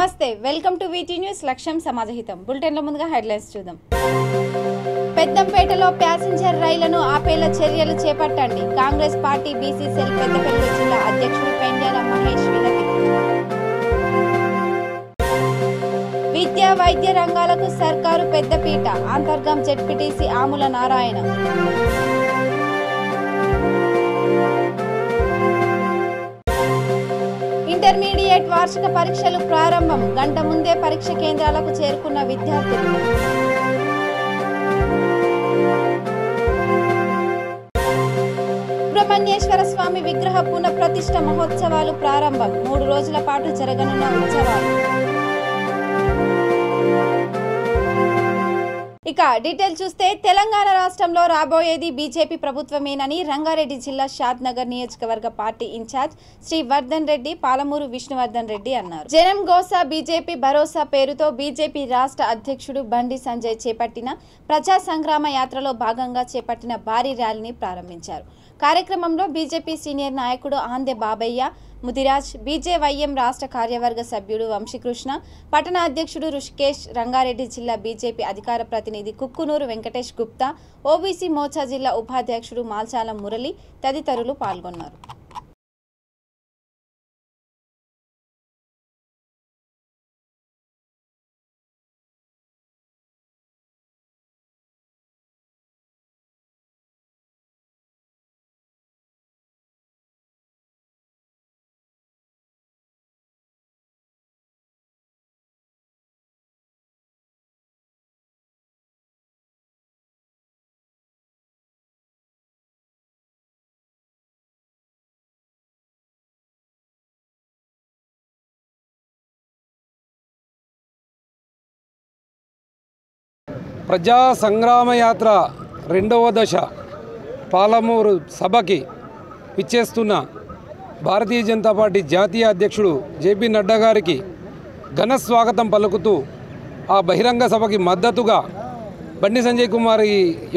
నమస్తే, welcome to వీటీ news. లక్ష్యం సమాజహితం. బులెటిన్లో ముందుగా హెడ్లైన్స్ చూద్దాం. పెద్దంపేటలో ప్యాసింజర్ రైళ్లను ఆపేలా చర్యలు చేపట్టండి. కాంగ్రెస్ పార్టీ బీసీసీఎల్ పెద్దపల్లి జిల్లా అధ్యక్షుడు పెండ్యాల మహేష్ వినతి. విద్యా వైద్య రంగాలకు సర్కారు పెద్దపీట. అంతర్గం జెడ్పీటీసీ ఆముల నారాయణ. ఇంటర్మీడియట్ వార్షిక పరీక్షలు ప్రారంభం. గంట ముందే పరీక్ష కేంద్రాలకు చేరుకున్న విద్యార్థులు. సుబ్రహ్మణ్యేశ్వర స్వామి విగ్రహ పునఃప్రతిష్ఠ మహోత్సవాలు ప్రారంభం. 3 రోజుల పాటు జరగనున్న ఉత్సవాలు. ఇక డీటెయిల్ చూస్తే, తెలంగాణ రాష్ట్రంలో రాబోయేది బీజేపీ ప్రభుత్వమేనని రంగారెడ్డి జిల్లా షాద్ నగర్ నియోజకవర్గ పార్టీ ఇన్ఛార్జ్ శ్రీ వర్ధన్ రెడ్డి, పాలమూరు విష్ణువర్ధన్ రెడ్డి అన్నారు. జనం గోసా బీజేపీ భరోసా పేరుతో బీజేపీ రాష్ట్ర అధ్యక్షుడు బండి సంజయ్ చేపట్టిన ప్రజా సంగ్రామ యాత్రలో భాగంగా చేపట్టిన భారీ ర్యాలీని ప్రారంభించారు. కార్యక్రమంలో బీజేపీ సీనియర్ నాయకుడు ఆందె బాబయ్య ముదిరాజ్, బీజేవైఎం రాష్ట్ర కార్యవర్గ సభ్యుడు వంశీకృష్ణ, పట్టణ అధ్యక్షుడు రుషికేష్, రంగారెడ్డి జిల్లా బీజేపీ అధికార ప్రతినిధి కుక్కునూరు వెంకటేష్ గుప్తా, ఓబీసీ మోర్చా జిల్లా ఉపాధ్యక్షుడు మాల్చాల మురళి తదితరులు పాల్గొన్నారు. ప్రజా సంగ్రామ యాత్ర 2వ దశ పాలమూరు సభకి విచ్చేస్తున్న భారతీయ జనతా పార్టీ జాతీయ అధ్యక్షుడు జేపీ నడ్డా గారికి ఘన స్వాగతం పలుకుతూ ఆ బహిరంగ సభకి మద్దతుగా బండి సంజయ్ కుమార్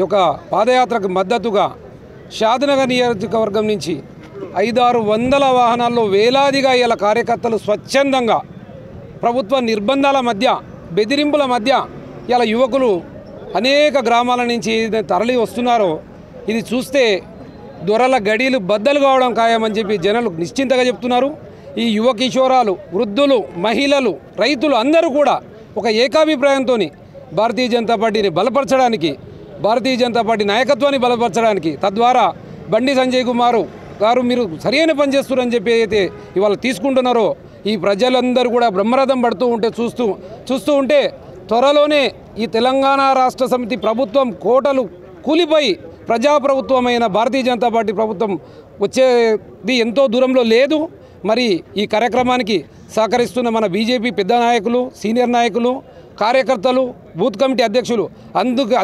యొక్క పాదయాత్రకు మద్దతుగా షాద్నగర్ నియోజకవర్గం నుంచి 500-600 వాహనాల్లో వేలాదిగా ఇలా కార్యకర్తలు స్వచ్ఛందంగా ప్రభుత్వ నిర్బంధాల మధ్య, బెదిరింపుల మధ్య ఇలా యువకులు అనేక గ్రామాల నుంచి తరలి వస్తున్నారో ఇది చూస్తే దొరల గడీలు బద్దలు కావడం ఖాయమని చెప్పి జనాలు నిశ్చింతగా చెప్తున్నారు. ఈ యువ కిషోరాలు, వృద్ధులు, మహిళలు, రైతులు అందరూ కూడా ఒక ఏకాభిప్రాయంతో భారతీయ జనతా పార్టీని బలపరచడానికి, భారతీయ జనతా పార్టీ నాయకత్వాన్ని బలపరచడానికి, తద్వారా బండి సంజయ్ కుమార్ గారు మీరు సరైన పని చేస్తున్నారని చెప్పి అయితే ఇవాళ తీసుకుంటున్నారో ఈ ప్రజలందరూ కూడా బ్రహ్మరథం పడుతూ ఉంటే చూస్తూ ఉంటే త్వరలోనే ఈ తెలంగాణ రాష్ట్ర సమితి ప్రభుత్వం కోటలు కూలిపోయి ప్రజాప్రభుత్వమైన భారతీయ జనతా పార్టీ ప్రభుత్వం వచ్చేది ఎంతో దూరంలో లేదు. మరి ఈ కార్యక్రమానికి సహకరిస్తున్న మన బీజేపీ పెద్ద నాయకులు, సీనియర్ నాయకులు, కార్యకర్తలు, బూత్ కమిటీ అధ్యక్షులు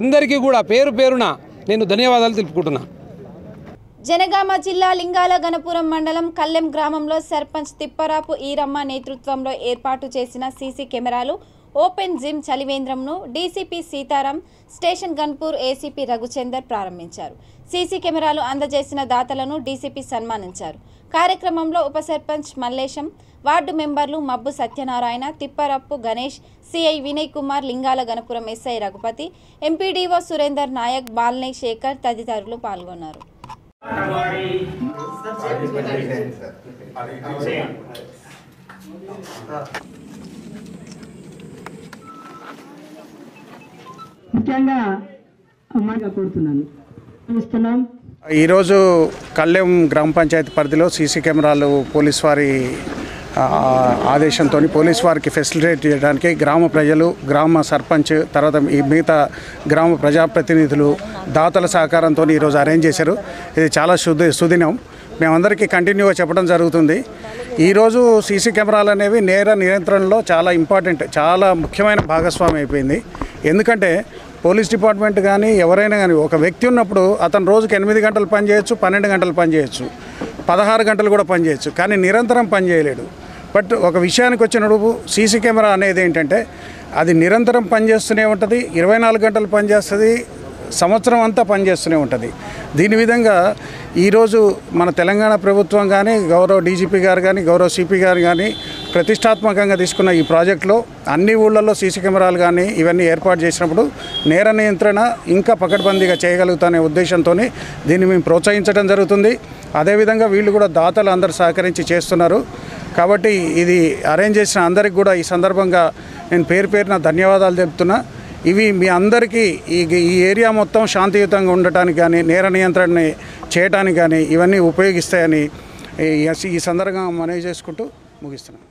అందరికీ కూడా పేరు పేరున నేను ధన్యవాదాలు తెలుపుకుంటున్నా. జనగామ జిల్లా లింగాల గణపురం మండలం కల్లెం గ్రామంలో సర్పంచ్ తిప్పరాపు ఈరమ్మ నేతృత్వంలో ఏర్పాటు చేసిన సీసీ కెమెరాలు, ఓపెన్ జిమ్ చలివేంద్రంను DCP Sitaram, station Ghanpur ACP Raghuchander ప్రారంభించారు. సీసీ కెమెరాలు అందజేసిన దాతలను డీసీపీ సన్మానించారు. కార్యక్రమంలో ఉప సర్పంచ్ మల్లేశం, వార్డు మెంబర్లు మబ్బు సత్యనారాయణ, తిప్పరప్పు గణేష్, సిఐ వినయ్ కుమార్, లింగాల గణపురం ఎస్ఐ రఘుపతి, ఎంపీడీఓ సురేందర్ నాయక్, బాల్నై శేఖర్ తదితరులు పాల్గొన్నారు. ముఖ్యంగా అమ్మాయిగా కోరుతున్నాను. ఈరోజు కల్లెం గ్రామ పంచాయతీ పరిధిలో సీసీ కెమెరాలు పోలీస్ వారి ఆదేశంతో పోలీస్ వారికి ఫెసిలిటేట్ చేయడానికి గ్రామ ప్రజలు, గ్రామ సర్పంచ్, తర్వాత ఈ మిగతా గ్రామ ప్రజాప్రతినిధులు, దాతల సహకారంతో ఈరోజు అరేంజ్ చేశారు. ఇది చాలా సుదినం. మేమందరికీ కంటిన్యూగా చెప్పడం జరుగుతుంది. ఈరోజు సీసీ కెమెరాలు అనేవి నేర నియంత్రణలో చాలా ఇంపార్టెంట్, చాలా ముఖ్యమైన భాగస్వామి అయిపోయింది. ఎందుకంటే పోలీస్ డిపార్ట్మెంట్ కానీ ఎవరైనా కానీ ఒక వ్యక్తి ఉన్నప్పుడు అతను రోజుకి 8 గంటలు పని చేయొచ్చు, 12 గంటలు పని చేయొచ్చు, 16 గంటలు కూడా పని చేయొచ్చు, కానీ నిరంతరం పని చేయలేడు. బట్ ఒక విషయానికి వచ్చినప్పుడు సీసీ కెమెరా అనేది ఏంటంటే అది నిరంతరం పనిచేస్తూనే ఉంటుంది, 24 గంటలు పనిచేస్తుంది, సంవత్సరం అంతా పనిచేస్తూనే ఉంటుంది. దీని విధంగా ఈరోజు మన తెలంగాణ ప్రభుత్వం కానీ, గౌరవ డీజీపీ గారు కానీ, గౌరవ సిపి గారు కానీ ప్రతిష్టాత్మకంగా తీసుకున్న ఈ ప్రాజెక్టులో అన్ని ఊళ్ళల్లో సీసీ కెమెరాలు కానీ ఇవన్నీ ఏర్పాటు చేసినప్పుడు నేర నియంత్రణ ఇంకా పకడ్బందీగా చేయగలుగుతానే ఉద్దేశంతో దీన్ని మేము ప్రోత్సహించడం జరుగుతుంది. అదేవిధంగా వీళ్ళు కూడా దాతలు అందరూ సహకరించి చేస్తున్నారు. కాబట్టి ఇది అరేంజ్ చేసిన అందరికి కూడా ఈ సందర్భంగా నేను పేరున ధన్యవాదాలు తెలుపుతున్నా. ఇవి మీ అందరికీ ఈ ఏరియా మొత్తం శాంతియుతంగా ఉండటానికి కానీ నేర నియంత్రణని చేయడానికి కానీ ఇవన్నీ ఉపయోగిస్తాయని ఈ సందర్భంగా మనవి చేసుకుంటూ ముగిస్తున్నాను.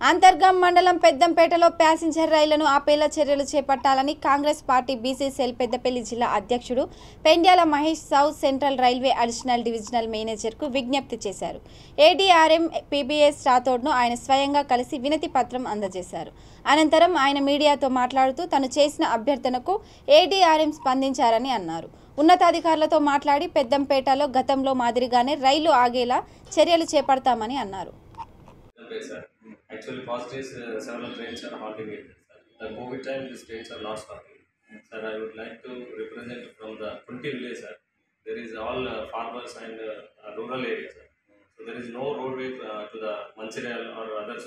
అంతర్గాం మండలం పెద్దంపేటలో ప్యాసింజర్ రైళ్లను ఆపేలా చర్యలు చేపట్టాలని Congress party BC cell Peddapalli జిల్లా అధ్యక్షుడు Pendyala Mahesh south central railway additional divisional మేనేజర్కు విజ్ఞప్తి చేశారు. ఏడీఆర్ఎం పీబీఎస్ రాథోడ్ను ఆయన స్వయంగా కలిసి వినతి పత్రం అందజేశారు. అనంతరం ఆయన మీడియాతో మాట్లాడుతూ తను చేసిన అభ్యర్థనకు ఏడీఆర్ఎం స్పందించారని అన్నారు. ఉన్నతాధికారులతో మాట్లాడి పెద్దంపేటలో గతంలో మాదిరిగానే రైలు ఆగేలా చర్యలు చేపడతామని అన్నారు. Actually, past days several trains are halting it. The COVID time, these trains are not stopping. Sir, I would like to represent from the 20 villages, sir. There is all farmers and rural areas, sir. So there is no roadway to the Mancherial or other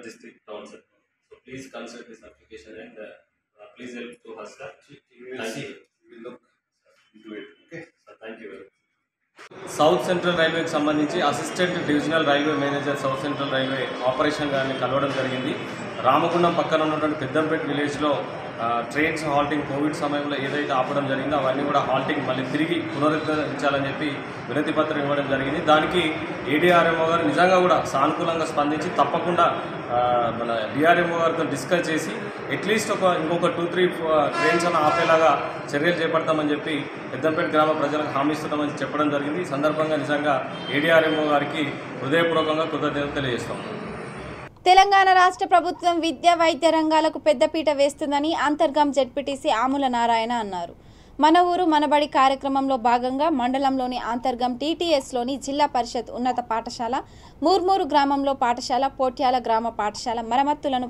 district towns, sir. So please consider this application and please help to us, sir. Thank you. We will look into it. Okay. Sir, thank you very much. South central రైల్వేకి సంబంధించి assistant divisional railway manager south central railway operation గారిని కలవడం జరిగింది. రామగుండం పక్కన ఉన్నటువంటి పెద్దంపేట విలేజ్లో trains halting Covid సమయంలో ఏదైతే ఆపడం జరిగిందో అవన్నీ కూడా హాల్టింగ్ మళ్ళీ తిరిగి పునరుద్ధరించాలని చెప్పి వినతి పత్రం ఇవ్వడం జరిగింది. దానికి ఏడీఆర్ఎంఓ గారు నిజంగా కూడా సానుకూలంగా స్పందించి తప్పకుండా మన డిఆర్ఎంఓ గారితో డిస్కస్ చేసి అట్లీస్ట్ ఇంకొక 2-3 ట్రైన్స్ అన్న ఆపేలాగా చర్యలు చేపడతామని చెప్పి పెద్దంపేట గ్రామ ప్రజలకు హామీ ఇస్తున్నామని చెప్పడం జరిగింది. ఈ సందర్భంగా నిజంగా ఏడీఆర్ఎంఓ గారికి హృదయపూర్వకంగా కృతజ్ఞతలు తెలియజేస్తాం. తెలంగాణ రాష్ట్ర ప్రభుత్వం విద్యా వైద్య రంగాలకు పెద్దపీట వేస్తుందని అంతర్గాం జెడ్పీటీసీ ఆముల నారాయణ అన్నారు. మన ఊరు మనబడి కార్యక్రమంలో భాగంగా మండలంలోని అంతర్గాం టీటీఎస్లోని జిల్లా పరిషత్ ఉన్నత పాఠశాల, మూర్మూరు గ్రామంలో పాఠశాల, పోట్యాల గ్రామ పాఠశాల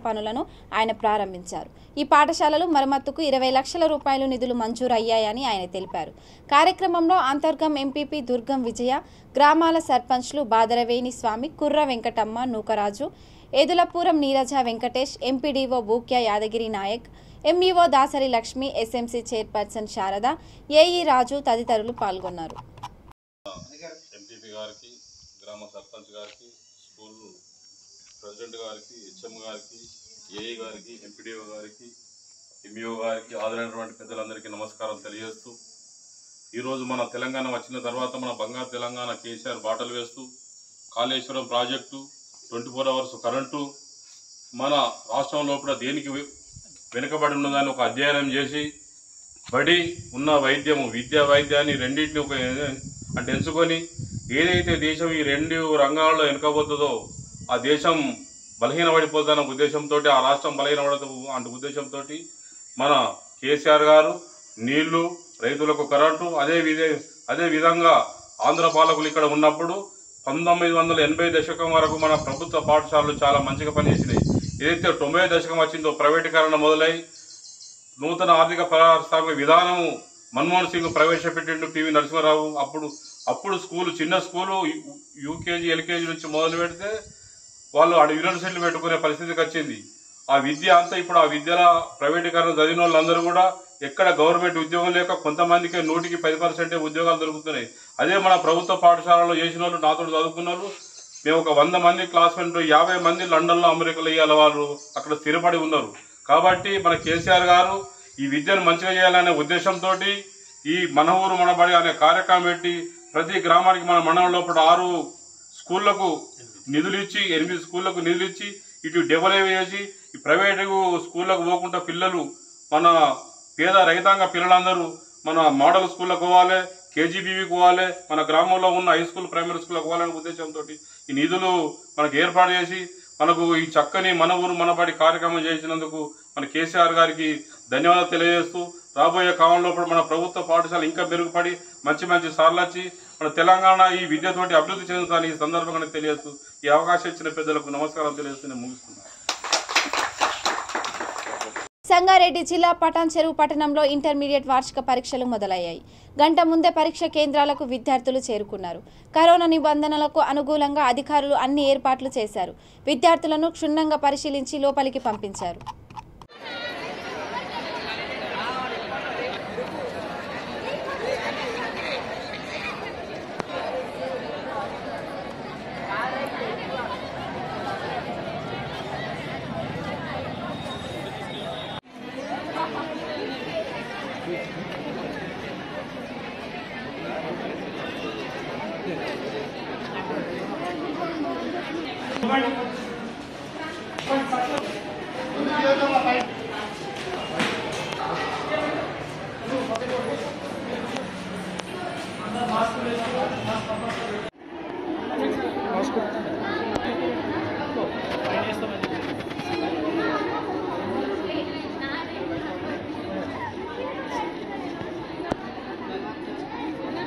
పనులను ఆయన ప్రారంభించారు. ఈ పాఠశాలలు మరమ్మతుకు 20 లక్షల రూపాయలు నిధులు మంజూరు అయ్యాయని ఆయన తెలిపారు. కార్యక్రమంలో అంతర్గాం ఎంపీపీ దుర్గం విజయ, గ్రామాల సర్పంచ్లు Badaraveni Swamy, Kurra Venkatamma, Nookaraju, Edulapuram Neeraja Venkatesh, MPDO Bukya Yadagiri Naik, MEO Dasari Lakshmi, SMC chairperson Sharada, AE Raju తదితరులు పాల్గొన్నారు. ఎంపీపీ గారికి, గ్రామ సర్పంచ్ గారికి, స్కూల్ ప్రెసిడెంట్ గారికి, హెచ్ఎం గారికి, ఏఈ గారికి, ఎంపీడీఓ గారికి, ఎంఈఓ గారికి, హాజరైనటువంటి పెద్దలందరికీ నమస్కారం తెలియజేస్తూ, ఈరోజు మన తెలంగాణ వచ్చిన తర్వాత మన బంగారు తెలంగాణ కేసీఆర్ బాటలు వేస్తూ కాళేశ్వరం ప్రాజెక్టు, 24 hours కరెంటు, మన రాష్ట్రంలో కూడా దేనికి వెనుకబడి ఉన్నదాన్ని ఒక అధ్యయనం చేసి బడి ఉన్న వైద్యము, విద్యా వైద్యాన్ని రెండింటిని అంటే ఎంచుకొని ఏదైతే దేశం ఈ 2 రంగాల్లో వెనుకబోతుందో ఆ దేశం బలహీనపడిపోతున్న ఉద్దేశంతో, ఆ రాష్ట్రం బలహీనపడదు అంటే ఉద్దేశంతో మన కేసీఆర్ గారు నీళ్లు, రైతులకు కరెంటు, అదే విధంగా ఆంధ్ర పాలకులు ఇక్కడ ఉన్నప్పుడు 1980 దశకం వరకు మన ప్రభుత్వ పాఠశాలలు చాలా మంచిగా పనిచేసినాయి. ఏదైతే 90 దశకం వచ్చిందో ప్రైవేటీకరణ మొదలై నూతన ఆర్థిక పారిశ్రామిక విధానము మన్మోహన్ సింగ్ ప్రవేశపెట్టిండు, పివి నరసింహారావు. అప్పుడు స్కూలు, చిన్న స్కూలు యూకేజీ ఎల్కేజీ నుంచి మొదలు పెడితే వాళ్ళు యూనివర్సిటీలు పెట్టుకునే పరిస్థితికి వచ్చింది. ఆ విద్య అంతా ఇప్పుడు ఆ విద్యల ప్రైవేటీకరణ చదివిన వాళ్ళందరూ కూడా ఎక్కడ గవర్నమెంట్ ఉద్యోగం లేక కొంతమందికి 100కి 10% ఉద్యోగాలు దొరుకుతున్నాయి. అదే మన ప్రభుత్వ పాఠశాలలో చేసిన వాళ్ళు, నాతో చదువుకున్న వాళ్ళు, మేము ఒక 100 మంది క్లాస్మేట్, 50 మంది లండన్లో, అమెరికాలో ఇవాళ వాళ్ళు అక్కడ స్థిరపడి ఉన్నారు. కాబట్టి మన కేసీఆర్ గారు ఈ విద్యను మంచిగా చేయాలనే ఉద్దేశంతో ఈ మన ఊరు మనబడి అనే కార్యక్రమం పెట్టి ప్రతి గ్రామానికి మన మండలం లోపల 6 స్కూళ్లకు నిధులు ఇచ్చి, 8 స్కూళ్లకు నిధులు ఇచ్చి ఇటు డెవలప్ చేసి ఈ ప్రైవేటు స్కూళ్లకు పోకుండా పిల్లలు, మన పేద రైతాంగ పిల్లలందరూ మన మోడల్ స్కూళ్ళకు పోవాలి, కేజీబీవీకి పోవాలి, మన గ్రామంలో ఉన్న హై స్కూల్, ప్రైమరీ స్కూల్కి పోవాలనే ఉద్దేశంతో ఈ నిధులు మనకు ఏర్పాటు చేసి మనకు ఈ చక్కని మన ఊరు మనబడి కార్యక్రమం చేసినందుకు మన కేసీఆర్ గారికి ధన్యవాదాలు తెలియజేస్తూ, రాబోయే కాలంలో మన ప్రభుత్వ పాఠశాల ఇంకా మెరుగుపడి మంచి సార్లు వచ్చి మన తెలంగాణ ఈ విద్యతోటి అభివృద్ధి చెందుతానని ఈ సందర్భంగా తెలియజేస్తూ ఈ అవకాశం ఇచ్చిన పెద్దలకు నమస్కారం తెలియజేస్తూ నేను ముగిస్తున్నాను. సంగారెడ్డి జిల్లా పటాన్చెరువు పట్టణంలో ఇంటర్మీడియట్ వార్షిక పరీక్షలు మొదలయ్యాయి. గంట ముందే పరీక్ష కేంద్రాలకు విద్యార్థులు చేరుకున్నారు. కరోనా నిబంధనలకు అనుగుణంగా అధికారులు అన్ని ఏర్పాట్లు చేశారు. విద్యార్థులను క్షుణ్ణంగా పరిశీలించి లోపలికి పంపించారు.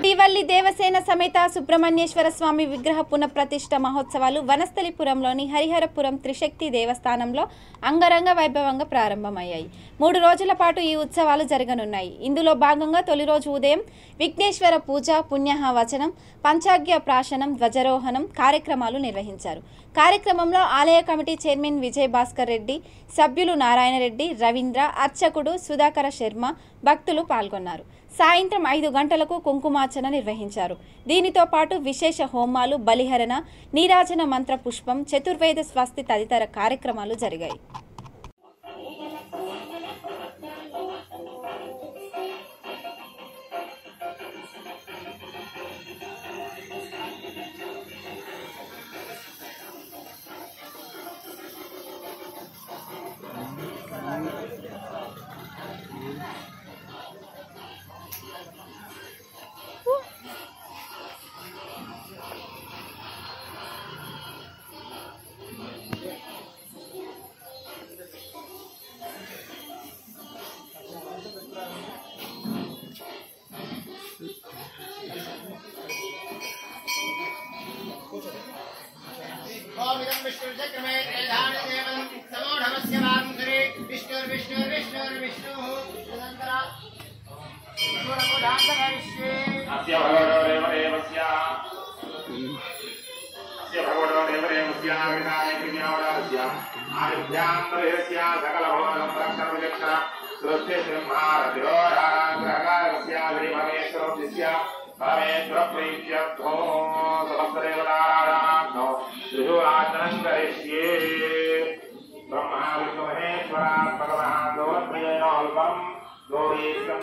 శ్రీవల్లి దేవసేన సమేత సుబ్రహ్మణ్యేశ్వర స్వామి విగ్రహ పునఃప్రతిష్ఠ మహోత్సవాలు వనస్థలిపురంలోని హరిహరపురం త్రిశక్తి దేవస్థానంలో అంగరంగ వైభవంగా ప్రారంభమయ్యాయి. 3 రోజుల పాటు ఈ ఉత్సవాలు జరగనున్నాయి. ఇందులో భాగంగా తొలి రోజు ఉదయం విఘ్నేశ్వర పూజ, పుణ్యాహవచనం, పంచాగ్య ప్రాశనం, ధ్వజారోహణం కార్యక్రమాలు నిర్వహించారు. కార్యక్రమంలో ఆలయ కమిటీ చైర్మన్ విజయ్ భాస్కర్ రెడ్డి, సభ్యులు నారాయణ రెడ్డి, రవీంద్ర, అర్చకుడు సుధాకర శర్మ, భక్తులు పాల్గొన్నారు. సాయంత్రం 5 గంటలకు కుంకుమార్చన నిర్వహించారు. దీనితో పాటు విశేష హోమాలు, బలిహరణ, నీరాజన మంత్ర పుష్పం, చతుర్వేద స్వస్తి తదితర కార్యక్రమాలు జరిగాయి.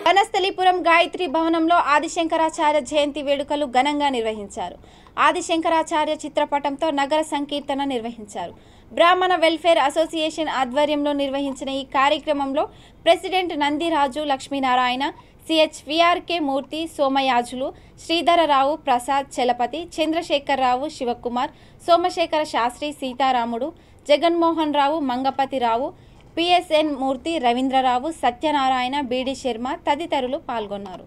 వనస్థలిపురం గాయత్రి భవనంలో ఆదిశంకరాచార్య జయంతి వేడుకలు ఘనంగా నిర్వహించారు. ఆదిశంకరాచార్య చిత్రపటంతో నగర సంకీర్తన నిర్వహించారు. బ్రాహ్మణ వెల్ఫేర్ అసోసియేషన్ ఆధ్వర్యంలో నిర్వహించిన ఈ కార్యక్రమంలో ప్రెసిడెంట్ నందిరాజు లక్ష్మీనారాయణ, సిహెచ్విఆర్కే మూర్తి, సోమయాజులు, శ్రీధరరావు, ప్రసాద్, చలపతి, చంద్రశేఖరరావు, శివకుమార్, సోమశేఖర శాస్త్రి, సీతారాముడు, జగన్మోహన్ రావు, మంగపతిరావు, పిఎస్ఎన్ మూర్తి, రవీంద్రరావు, సత్యనారాయణ, బీడి శర్మ తదితరులు పాల్గొన్నారు.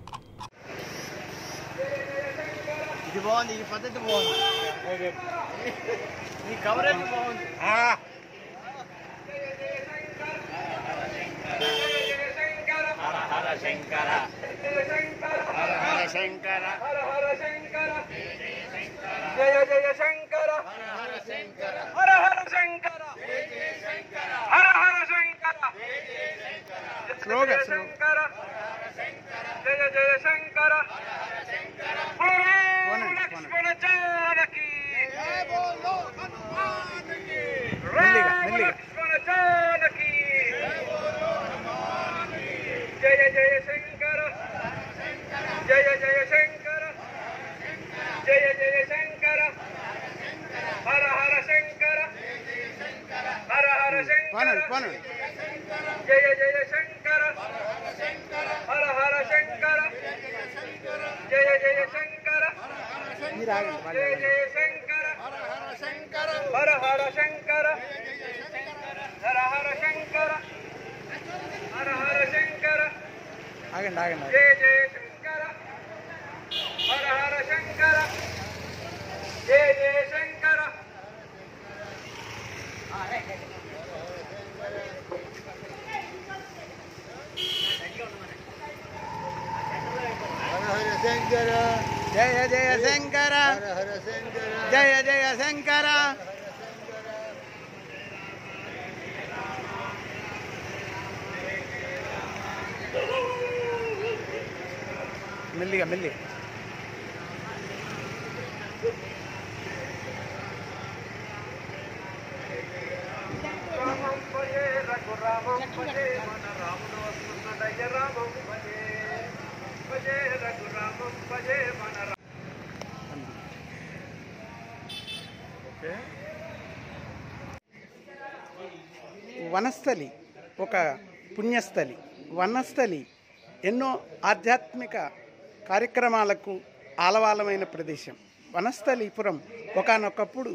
జయ జయ శంకర జయ జయ శంకర. మెల్లిగా మెల్లి. వనస్థలి ఒక పుణ్యస్థలి. వనస్థలి ఎన్నో ఆధ్యాత్మిక కార్యక్రమాలకు ఆలవాలమైన ప్రదేశం. వనస్థలిపురం ఒకానొకప్పుడు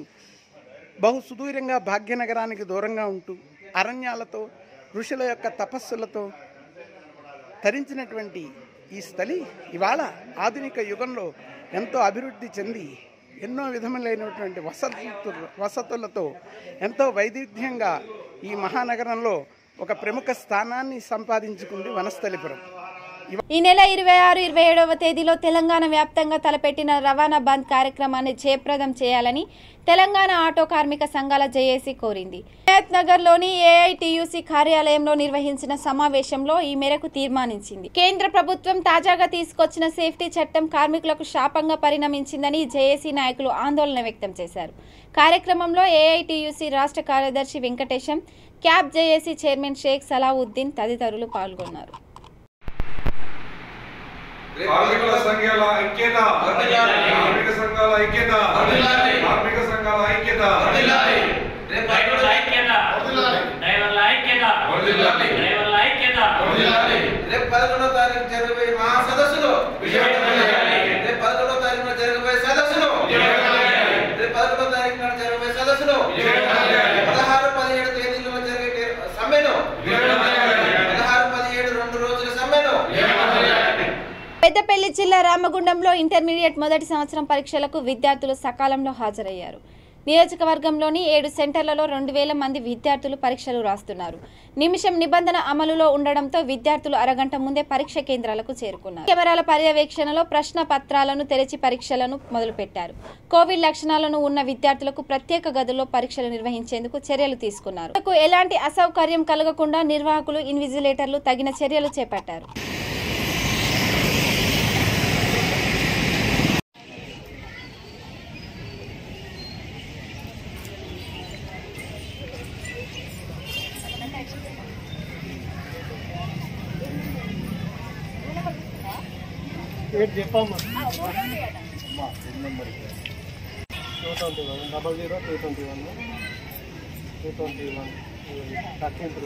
బహు సుదూరంగా భాగ్యనగరానికి దూరంగా ఉంటూ అరణ్యాలతో ఋషుల యొక్క తపస్సులతో తరించినటువంటి ఈ స్థలి ఇవాళ ఆధునిక యుగంలో ఎంతో అభివృద్ధి చెంది ఎన్నో విధములైనటువంటి వసతులతో ఎంతో వైవిధ్యంగా ఈ మహానగరంలో ఒక ప్రముఖ స్థానాన్ని సంపాదించుకుంది వనస్థలిపురం. ఈ నెల 26, 27వ తేదీలో తెలంగాణ వ్యాప్తంగా తలపెట్టిన రవాణా బంద్ కార్యక్రమాన్ని జయప్రదం చేయాలని తెలంగాణ ఆటో కార్మిక సంఘాల జేఏసీ కోరింది. హయత్ నగర్లోని ఏఐటీయూసీ కార్యాలయంలో నిర్వహించిన సమావేశంలో ఈ మేరకు తీర్మానించింది. కేంద్ర ప్రభుత్వం తాజాగా తీసుకొచ్చిన సేఫ్టీ చట్టం కార్మికులకు శాపంగా పరిణమించిందని జేఏసీ నాయకులు ఆందోళన వ్యక్తం చేశారు. కార్యక్రమంలో ఏఐటీయూసీ రాష్ట్ర కార్యదర్శి Venkatesham, cab JAC chairman Shaik Salauddin తదితరులు పాల్గొన్నారు. కార్మికుల సంఘాల ఐక్యత, కార్మిక సంఘాల ఐక్యత, కార్మిక సంఘాల ఐక్యత, డ్రైవర్ల ఐక్యత, డ్రైవర్ల ఐక్యత, డ్రైవర్ల ఐక్యత. రేపు 11వ తారీఖు జరగబోయే మహా సదస్సులో రేపు 11వ తారీఖున జరగబోయే సదస్సులో రేపు 11వ తారీఖున జరగబోయే సదస్సులో 16, 17 తేదీల్లో జరిగే సమ్మెను 16, 17 2 రోజుల సమ్మెను పెద్దపల్లి జిల్లా రామగుండంలో ఇంటర్మీడియట్ మొదటి సంవత్సరం పరీక్షలకు విద్యార్థులు సకాలంలో హాజరయ్యారు. నియోజకవర్గంలోని 7 సెంటర్లలో 2000 మంది విద్యార్థులు పరీక్షలు రాస్తున్నారు. నిమిషం నిబంధన అమలులో ఉండడంతో విద్యార్థులు అరగంట ముందే పరీక్ష కేంద్రాలకు చేరుకున్నారు. కెమెరాల పర్యవేక్షణలో ప్రశ్న పత్రాలను తెరిచి పరీక్షలను మొదలుపెట్టారు. కోవిడ్ లక్షణాలను ఉన్న విద్యార్థులకు ప్రత్యేక గదుల్లో పరీక్షలు నిర్వహించేందుకు చర్యలు తీసుకున్నారు. ఎలాంటి అసౌకర్యం కలగకుండా నిర్వాహకులు, ఇన్విజిలేటర్లు తగిన చర్యలు చేపట్టారు. చెప్పమ్మా 221 00 221 221 13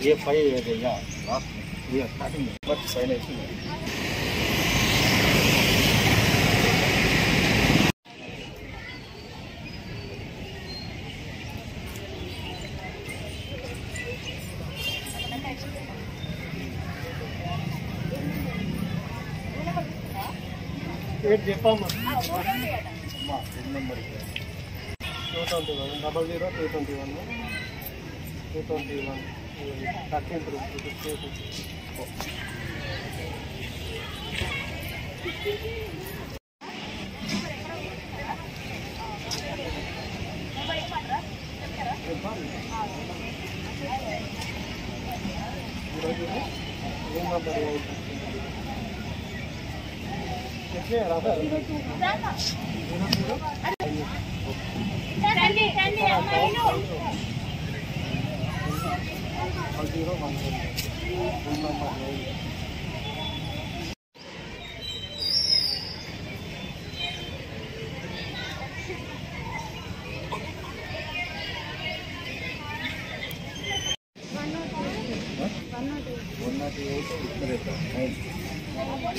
ये 5 है या लास्ट ये स्टार्टिंग में बट साइन है एट చెప్పమ్మా 2 నెంబర్ 221 00 221 221 13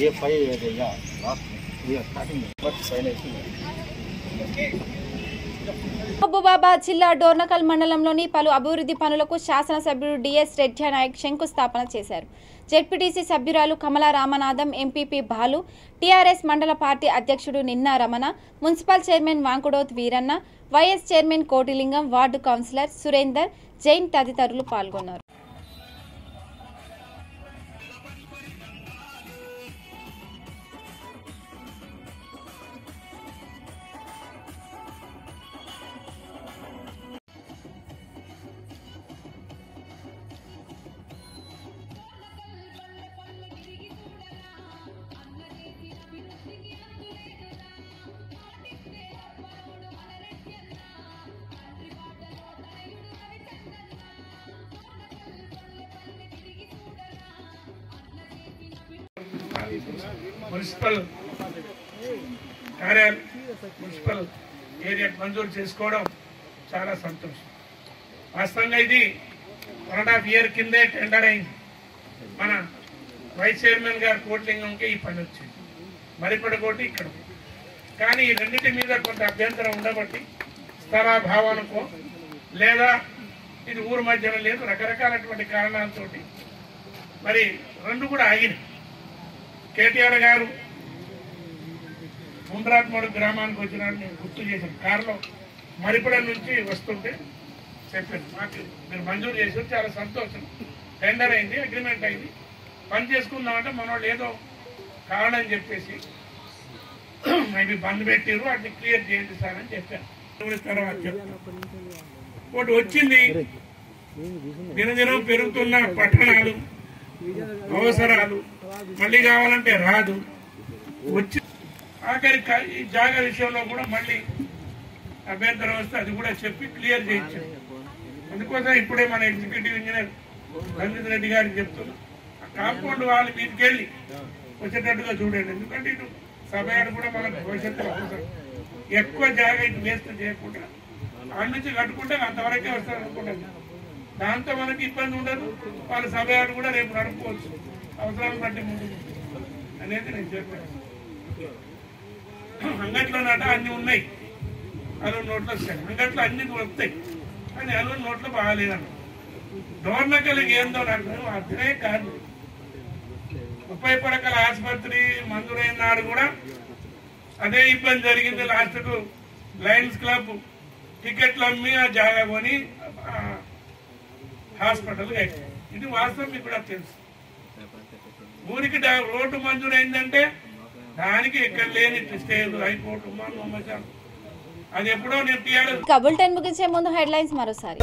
ये 5 area last year starting but sign అవుతుంది. మహబూబాబాద్ జిల్లా డోర్నకల్ మండలంలోని పలు అభివృద్ధి పనులకు శాసనసభ్యుడు డిఎస్ రెడ్డి నాయక్ శంకుస్థాపన చేశారు. జెడ్పీటీసీ సభ్యురాలు Kamala Ramanatham, MPP Balu, TRS mandal party అధ్యక్షుడు Ninna Ramana, municipal chairman Vankudoth Veeranna, vice chairman Kotilingam, ward councillor Surender Jain తదితరులు పాల్గొన్నారు. మున్సిపల్ కార్యాలయం మున్సిపల్ ఏరియా మంజూరు చేసుకోవడం చాలా సంతోషం. వాస్తవంగా ఇది 1.5 year కిందే టెండర్ అయింది. మన వైస్ చైర్మన్ గారు కోట్లింగంకి ఈ పని వచ్చింది, మరిపడకోటి ఇక్కడ. కానీ ఈ రెండింటి మీద కొంత అభ్యంతరం ఉండబట్టి స్థలాభావానికో లేదా ఇది ఊరు మధ్యన లేదు, రకరకాలటువంటి కారణాలతో మరి రెండు కూడా ఆగినాయి. కేటీఆర్ గారు ముండ్రాత్మూడు గ్రామానికి వచ్చినాడు, నేను గుర్తు చేశాను. కారులో మరిపడ నుంచి వస్తుంటే చెప్పాను, మాకు మీరు మంజూరు చేశారు, చాలా సంతోషం. టెండర్ అయింది, అగ్రిమెంట్ అయింది, పని చేసుకుందామంటే మన వాళ్ళు ఏదో కారణం చెప్పేసి మేబీ బంద్ పెట్టారు, వాటిని క్లియర్ చేయండి సార్ అని చెప్పాను. తర్వాత ఒకటి వచ్చింది, దినదినం పెరుగుతున్న పట్టణాలు అవసరాలు, మళ్ళీ కావాలంటే రాదు. వచ్చి ఆఖరి ఈ జాగా విషయంలో కూడా మళ్ళీ అభ్యంతరం వస్తే అది కూడా చెప్పి క్లియర్ చేయించాం. అందుకోసం ఇప్పుడే మన ఎగ్జిక్యూటివ్ ఇంజనీర్ రంజిత్ రెడ్డి గారికి చెప్తున్నాం, ఆ కాంపౌండ్ వాళ్ళ మీదకి వెళ్ళి వచ్చేటట్టుగా చూడండి. ఎందుకంటే ఇటు సభయాన్ని కూడా మనకు భవిష్యత్తులో అవసరం. ఎక్కువ జాగా ఇటు వేస్ట్ చేయకుండా అక్కడి నుంచి కట్టుకుంటే అంతవరకే వస్తారు అనుకుంటాను. దాంతో మనకి ఇబ్బంది ఉండదు, వాళ్ళ సభయాన్ని కూడా రేపు నడుపుకోవచ్చు, అవసరాన్ని బట్టి ముందుకు అనేది నేను చెప్పాను. అంగట్లో నాట అన్ని ఉన్నాయి, అల్లు నోట్లు వస్తాయి. అంగట్లో అన్ని వస్తాయి కానీ అల్లు నోట్లు బాగాలేదన్న. డోర్నకల్కి ఏందో నాకు అర్థమే కాదు. 30 పడకల ఆసుపత్రి మంజూరైన నాడు కూడా అదే ఇబ్బంది జరిగింది. లాస్ట్కు లయన్స్ క్లబ్ టికెట్లు అమ్మి ఆ జాగా కొని హాస్పిటల్ కట్టింది. ఇది వాస్తవం మీకు కూడా తెలుసు. ఊరికి రోడ్డు మంజూరైందంటే దానికి ఎక్కడ లేని స్టేజ్ హైకోర్టు అది ఎప్పుడో నేను బులెటిన్ ముగించే ముందు హెడ్లైన్స్ మరోసారి.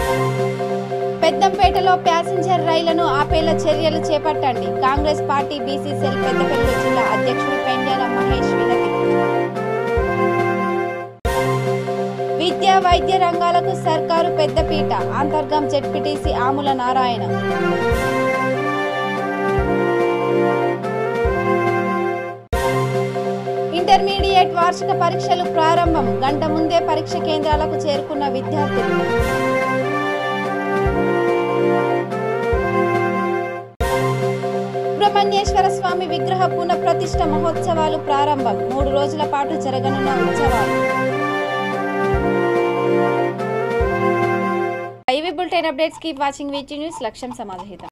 పెద్దంపేటలో ప్యాసింజర్ రైళ్లను ఆపేలా చర్యలు చేపట్టండి, Congress party BC cell Peddapalli జిల్లా అధ్యక్షుడు పెండ్యాల మహేష్ వినతి. విద్యా వైద్య రంగాలకు సర్కారు పెద్దపీట, అంతర్గం జెడ్పీటీసీ ఆముల నారాయణ. ఇంటర్మీడియట్ వార్షిక పరీక్షలు ప్రారంభం, గంట ముందే పరీక్ష కేంద్రాలకు చేరుకున్న విద్యార్థులు. సుబ్రహ్మణ్యేశ్వర స్వామి విగ్రహ పునఃప్రతిష్ఠ మహోత్సవాలు ప్రారంభం, 3 రోజుల పాటు జరగనున్న ఉత్సవాలు. ఇవి bulletin updates. Keep watching వీటీ news. లక్ష్యం సమాధహిత.